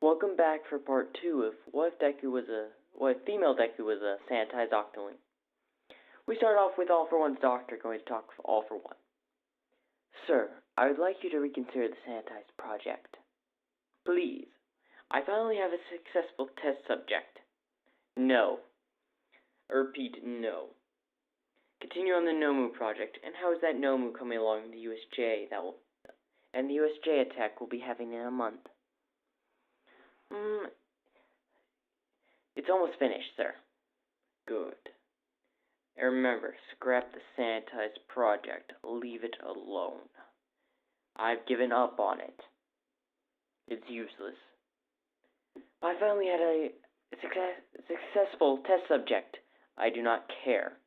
Welcome back for part 2 of what if female Deku was a sanitized octoling. We start off with All for One's doctor going to talk for All for One. Sir, I would like you to reconsider the sanitized project. Please. I finally have a successful test subject. No. I repeat, no. Continue on the Nomu project, and how is that Nomu coming along in the USJ and the USJ attack we'll be having in a month? It's almost finished, sir. Good. And remember, scrap the sanitized project. Leave it alone. I've given up on it. It's useless. I finally had a successful test subject. I do not care.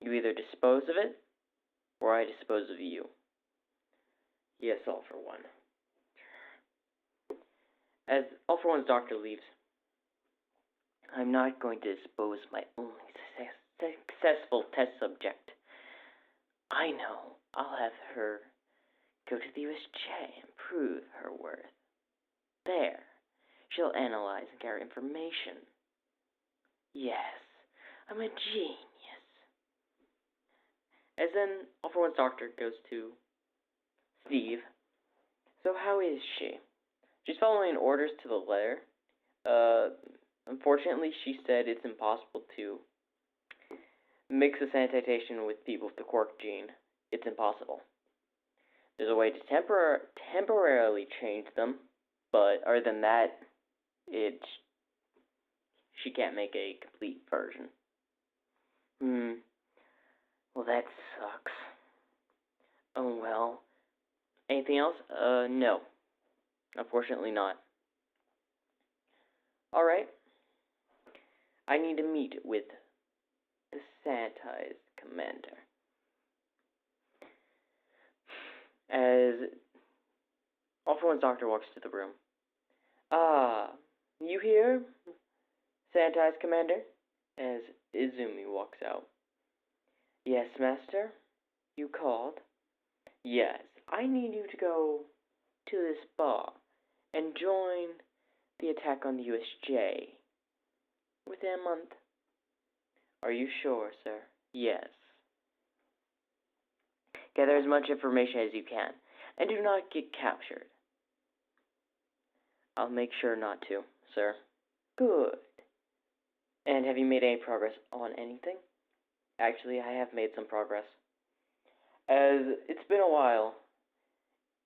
You either dispose of it, or I dispose of you. Yes, All for One. As All for One's doctor leaves, I'm not going to dispose of my only successful test subject. I know. I'll have her go to the USJ and prove her worth. There. She'll analyze and gather information. Yes, I'm a genius. As then, All for One's doctor goes to Steve. So how is she? She's following orders to the letter. Unfortunately, she said it's impossible to mix the sanitization with people with the quark gene. It's impossible. There's a way to temporarily change them, but other than that, she can't make a complete version. Well, that sucks. Oh well. Anything else? No. Unfortunately not. Alright. I need to meet with the sanitized commander. As All for One's doctor walks to the room. You here, sanitized commander? As Izumi walks out. Yes, master? You called? Yes, I need you to go to this bar and join the attack on the USJ within a month. Are you sure, sir? Yes. Gather as much information as you can, and do not get captured. I'll make sure not to, sir. Good. And have you made any progress on anything? Actually, I have made some progress. As it's been a while.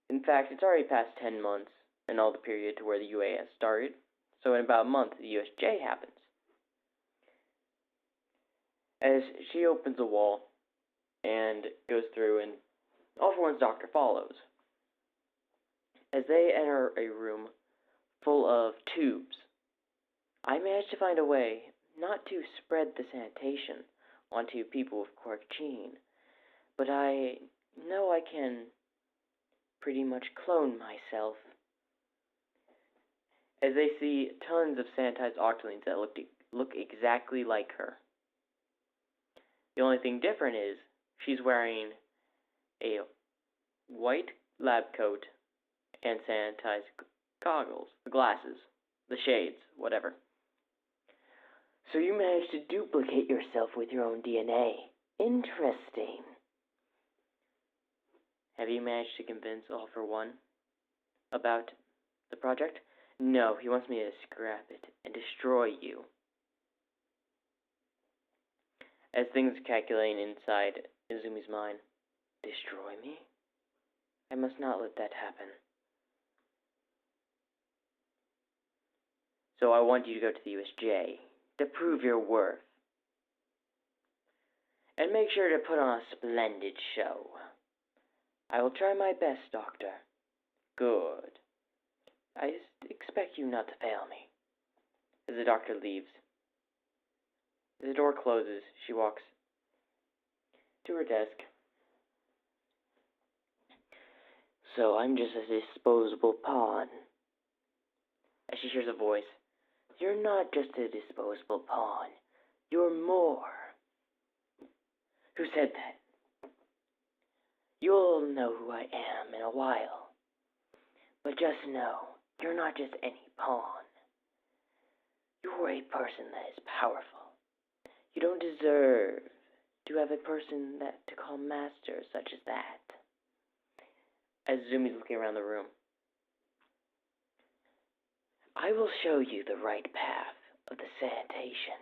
In fact, it's already past 10 months and all the period to where the UAS started. So in about a month, the USJ happens. As she opens a wall and goes through, and All for One's doctor follows. As they enter a room full of tubes, I managed to find a way not to spread the sanitation onto people with quark gene, but I know I can pretty much clone myself. As they see tons of sanitized octolings that look exactly like her. The only thing different is she's wearing a white lab coat and sanitized goggles, the glasses, the shades, whatever. So you managed to duplicate yourself with your own DNA. Interesting. Have you managed to convince All for One about the project? No, he wants me to scrap it and destroy you. As things are calculating inside Izumi's mind. Destroy me? I must not let that happen. So I want you to go to the USJ to prove your worth. And make sure to put on a splendid show. I will try my best, Doctor. Good. I expect you not to fail me. As the doctor leaves. As the door closes, she walks to her desk. So I'm just a disposable pawn. As she hears a voice. You're not just a disposable pawn. You're more. Who said that? You'll know who I am in a while. But just know, You're not just any pawn. You're a person that is powerful. You don't deserve to have a person that to call master such as that. As Zumi's looking around the room, I will show you the right path of the sanitation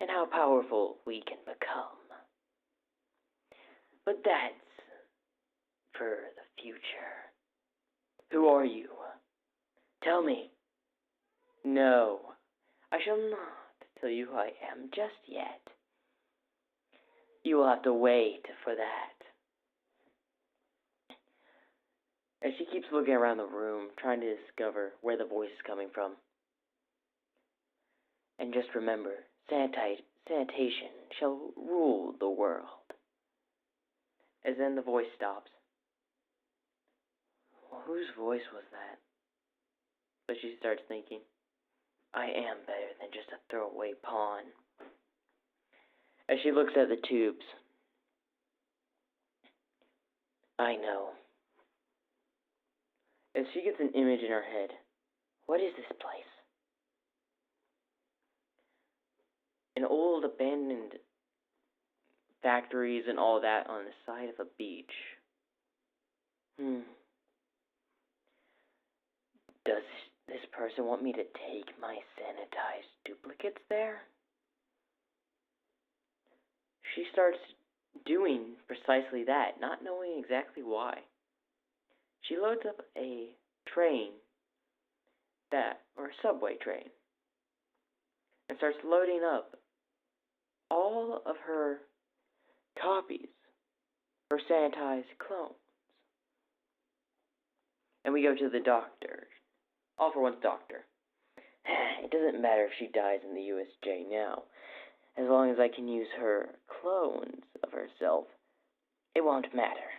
and how powerful we can become. But that's for the future. Who are you? Tell me. No, I shall not tell you who I am just yet. You will have to wait for that. As she keeps looking around the room, trying to discover where the voice is coming from. And just remember, sanitation shall rule the world. As then the voice stops. Well, whose voice was that? But she starts thinking, I am better than just a throwaway pawn. As she looks at the tubes, I know. As she gets an image in her head, what is this place? An old abandoned factories and all that on the side of a beach. Does this person want me to take my sanitized duplicates there? She starts doing precisely that, not knowing exactly why. She loads up a train, or a subway train, and starts loading up all of her copies, her sanitized clones. And we go to the doctor, all for one's doctor. It doesn't matter if she dies in the USJ now. As long as I can use her clones of herself, it won't matter.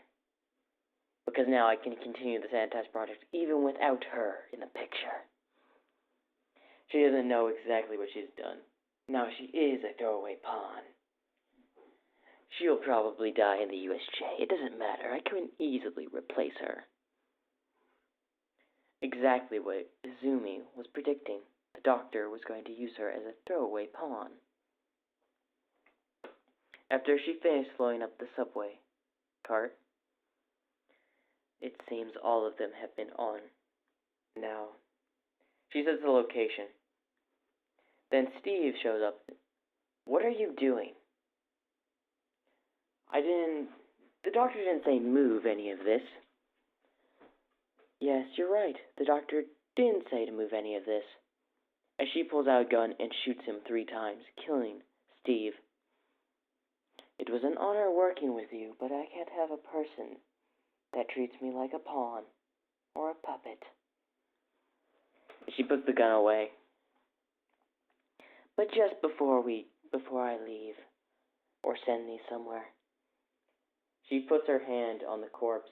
Because now I can continue the sanitized project even without her in the picture. She doesn't know exactly what she's done. Now she is a throwaway pawn. She'll probably die in the USJ. It doesn't matter. I can easily replace her. Exactly what Izumi was predicting. The doctor was going to use her as a throwaway pawn. After she finished loading up the subway cart, it seems all of them have been on. Now, she says the location. Then Steve shows up. What are you doing? The doctor didn't say move any of this. Yes, you're right. The doctor didn't say to move any of this. As she pulls out a gun and shoots him 3 times, killing Steve. It was an honor working with you, but I can't have a person that treats me like a pawn or a puppet. She puts the gun away. But just before I leave, or send these somewhere, she puts her hand on the corpse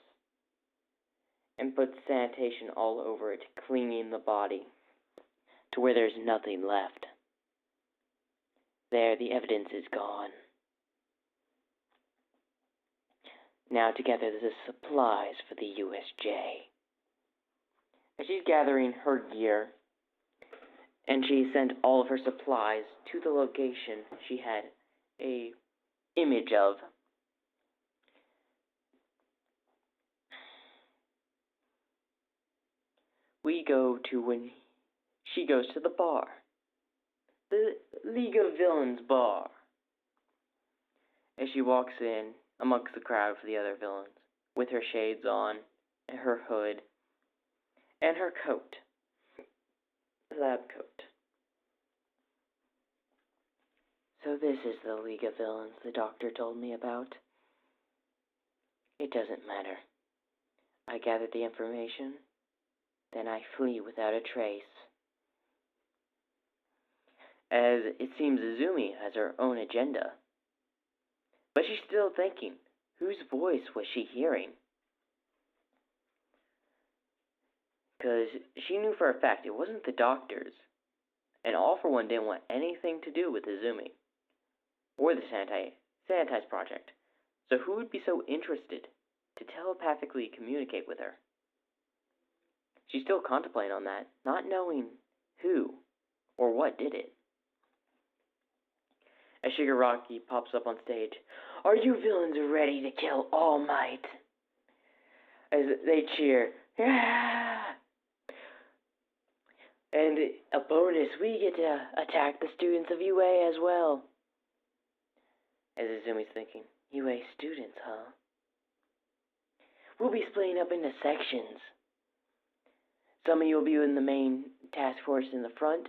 and puts sanitation all over it, cleaning the body to where there's nothing left. There, the evidence is gone. Now to gather the supplies for the USJ. As she's gathering her gear, and she sent all of her supplies to the location she had a image of. We go to when she goes to the bar. The League of Villains bar. As she walks in amongst the crowd of the other villains, with her shades on, and her hood, and her coat. Lab coat. So this is the League of Villains the doctor told me about. It doesn't matter. I gathered the information, then I flee without a trace. As it seems Izumi has her own agenda. But she's still thinking, whose voice was she hearing? Because she knew for a fact it wasn't the doctor's. And All for One didn't want anything to do with Izumi. Or the Sanitized Project. So who would be so interested to telepathically communicate with her? She's still contemplating on that, not knowing who or what did it. As Shigaraki pops up on stage, "Are you villains ready to kill All Might?" As they cheer, "Yeah!" And a bonus, we get to attack the students of UA as well. As Izumi's thinking, UA students, huh? We'll be splitting up into sections. Some of you will be in the main task force in the front.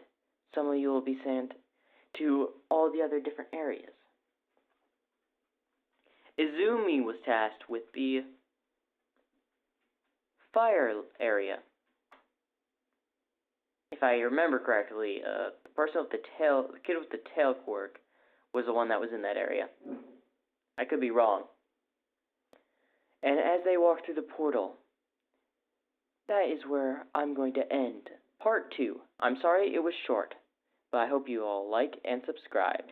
Some of you will be sent to all the other different areas. Izumi was tasked with the fire area. If I remember correctly, the person with the kid with the tail quirk was the one that was in that area. I could be wrong. And as they walk through the portal, that is where I'm going to end part 2. I'm sorry it was short, but I hope you all like and subscribe.